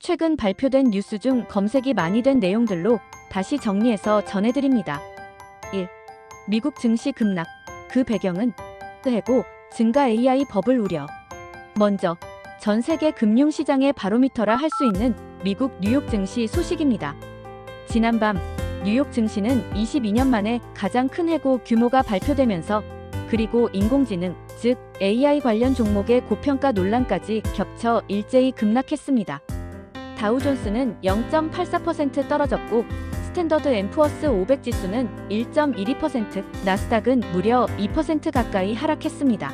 최근 발표된 뉴스 중 검색이 많이 된 내용들로 다시 정리해서 전해드립니다. 1. 미국 증시 급락. 그 배경은 해고 증가 AI 버블 우려. 먼저 전 세계 금융시장의 바로미터라 할 수 있는 미국 뉴욕 증시 소식입니다. 지난밤 뉴욕 증시는 22년 만에 가장 큰 해고 규모가 발표되면서 그리고 인공지능, 즉 AI 관련 종목의 고평가 논란까지 겹쳐 일제히 급락했습니다. 다우존스는 0.84% 떨어졌고 스탠더드 앤 푸어스 500 지수는 1.12%, 나스닥은 무려 2% 가까이 하락했습니다.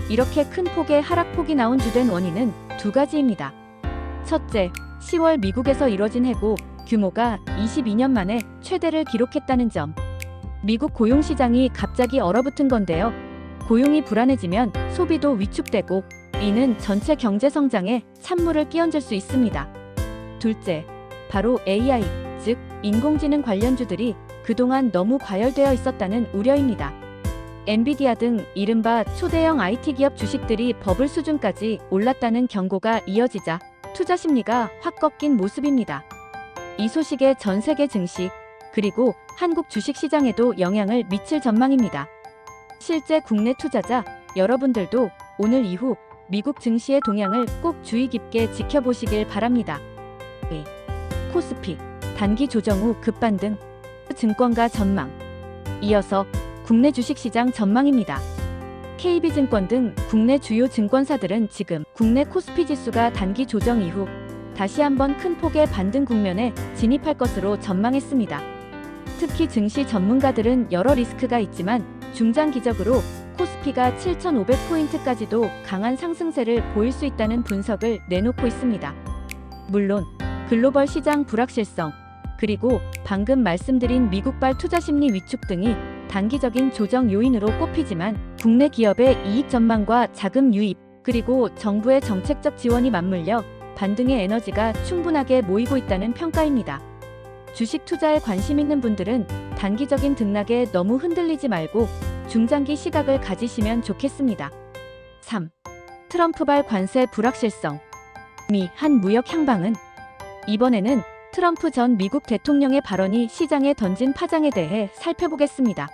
이렇게 큰 폭의 하락폭이 나온 주된 원인은 두 가지입니다. 첫째, 10월 미국에서 이뤄진 해고 규모가 22년 만에 최대를 기록했다는 점. 미국 고용시장이 갑자기 얼어붙은 건데요. 고용이 불안해지면 소비도 위축되고 이는 전체 경제 성장에 찬물을 끼얹을 수 있습니다. 둘째, 바로 AI, 즉 인공지능 관련주들이 그동안 너무 과열되어 있었다는 우려입니다. 엔비디아 등 이른바 초대형 IT 기업 주식들이 버블 수준까지 올랐다는 경고가 이어지자 투자 심리가 확 꺾인 모습입니다. 이 소식에 전 세계 증시, 그리고 한국 주식시장에도 영향을 미칠 전망입니다. 실제 국내 투자자 여러분들도 오늘 이후 미국 증시의 동향을 꼭 주의 깊게 지켜보시길 바랍니다. 코스피, 단기 조정 후 급반등, 증권가 전망. 이어서 국내 주식시장 전망입니다. KB증권 등 국내 주요 증권사들은 지금 국내 코스피 지수가 단기 조정 이후 다시 한번 큰 폭의 반등 국면에 진입할 것으로 전망했습니다. 특히 증시 전문가들은 여러 리스크가 있지만 중장기적으로 코스피가 7,500포인트까지도 강한 상승세를 보일 수 있다는 분석을 내놓고 있습니다. 물론 글로벌 시장 불확실성, 그리고 방금 말씀드린 미국발 투자심리 위축 등이 단기적인 조정 요인으로 꼽히지만 국내 기업의 이익 전망과 자금 유입, 그리고 정부의 정책적 지원이 맞물려 반등의 에너지가 충분하게 모이고 있다는 평가입니다. 주식 투자에 관심 있는 분들은 단기적인 등락에 너무 흔들리지 말고 중장기 시각을 가지시면 좋겠습니다. 3. 트럼프발 관세 불확실성. 미, 한 무역 향방은? 이번에는 트럼프 전 미국 대통령의 발언이 시장에 던진 파장에 대해 살펴보겠습니다.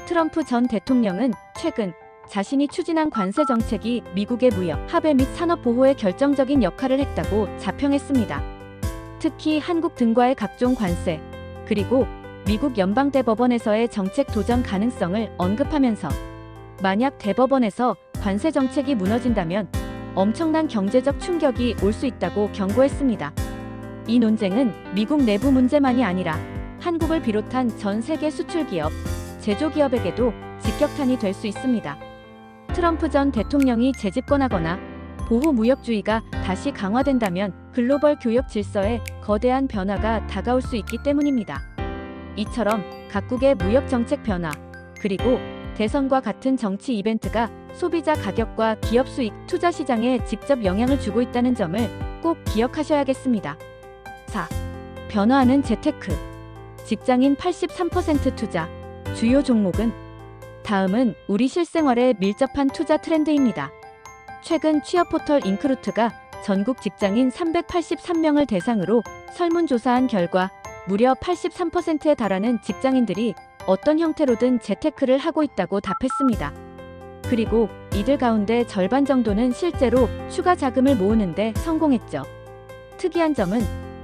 트럼프 전 대통령은 최근 자신이 추진한 관세 정책이 미국의 무역, 합의 및 산업 보호에 결정적인 역할을 했다고 자평했습니다. 특히 한국 등과의 각종 관세, 그리고 미국 연방대법원에서의 정책 도전 가능성을 언급하면서 만약 대법원에서 관세 정책이 무너진다면 엄청난 경제적 충격이 올 수 있다고 경고했습니다. 이 논쟁은 미국 내부 문제만이 아니라 한국을 비롯한 전 세계 수출기업, 제조기업에게도 직격탄이 될 수 있습니다. 트럼프 전 대통령이 재집권하거나 보호무역주의가 다시 강화된다면 글로벌 교역 질서에 거대한 변화가 다가올 수 있기 때문입니다. 이처럼 각국의 무역 정책 변화, 그리고 대선과 같은 정치 이벤트가 소비자 가격과 기업 수익, 투자 시장에 직접 영향을 주고 있다는 점을 꼭 기억하셔야겠습니다. 4. 변화하는 재테크. 직장인 83% 투자. 주요 종목은? 다음은 우리 실생활에 밀접한 투자 트렌드입니다. 최근 취업 포털 인크루트가 전국 직장인 383명을 대상으로 설문조사한 결과 무려 83%에 달하는 직장인들이 어떤 형태로든 재테크를 하고 있다고 답했습니다. 그리고 이들 가운데 절반 정도는 실제로 추가 자금을 모으는데 성공했죠. 특이한 점은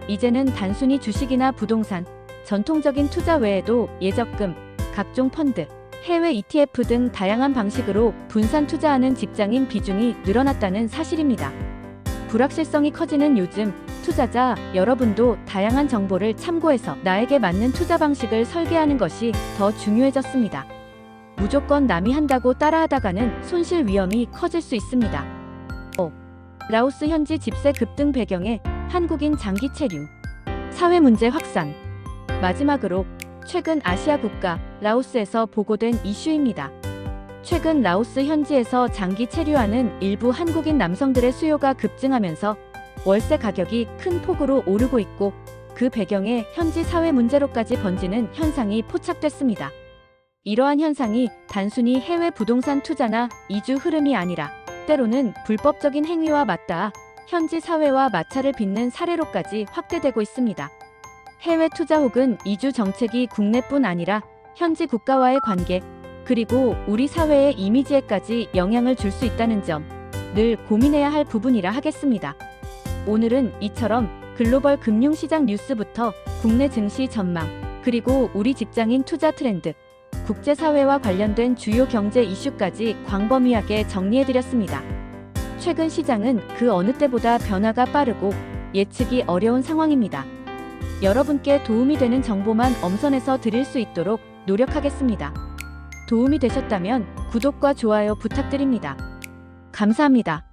이제는 단순히 주식이나 부동산, 전통적인 투자 외에도 예적금, 각종 펀드, 해외 ETF 등 다양한 방식으로 분산 투자하는 직장인 비중이 늘어났다는 사실입니다. 불확실성이 커지는 요즘, 투자자 여러분도 다양한 정보를 참고해서 나에게 맞는 투자 방식을 설계하는 것이 더 중요해졌습니다. 무조건 남이 한다고 따라하다가는 손실 위험이 커질 수 있습니다. 5. 라오스 현지 집세 급등 배경에 한국인 장기 체류, 사회 문제 확산. 마지막으로 최근 아시아 국가 라오스에서 보고된 이슈입니다. 최근 라오스 현지에서 장기 체류하는 일부 한국인 남성들의 수요가 급증하면서 월세 가격이 큰 폭으로 오르고 있고 그 배경에 현지 사회 문제로까지 번지는 현상이 포착됐습니다. 이러한 현상이 단순히 해외 부동산 투자나 이주 흐름이 아니라 때로는 불법적인 행위와 맞닿아 현지 사회와 마찰을 빚는 사례로까지 확대되고 있습니다. 해외 투자 혹은 이주 정책이 국내뿐 아니라 현지 국가와의 관계, 그리고 우리 사회의 이미지에까지 영향을 줄 수 있다는 점, 늘 고민해야 할 부분이라 하겠습니다. 오늘은 이처럼 글로벌 금융시장 뉴스부터 국내 증시 전망, 그리고 우리 직장인 투자 트렌드, 국제사회와 관련된 주요 경제 이슈까지 광범위하게 정리해드렸습니다. 최근 시장은 그 어느 때보다 변화가 빠르고 예측이 어려운 상황입니다. 여러분께 도움이 되는 정보만 엄선해서 드릴 수 있도록 노력하겠습니다. 도움이 되셨다면 구독과 좋아요 부탁드립니다. 감사합니다.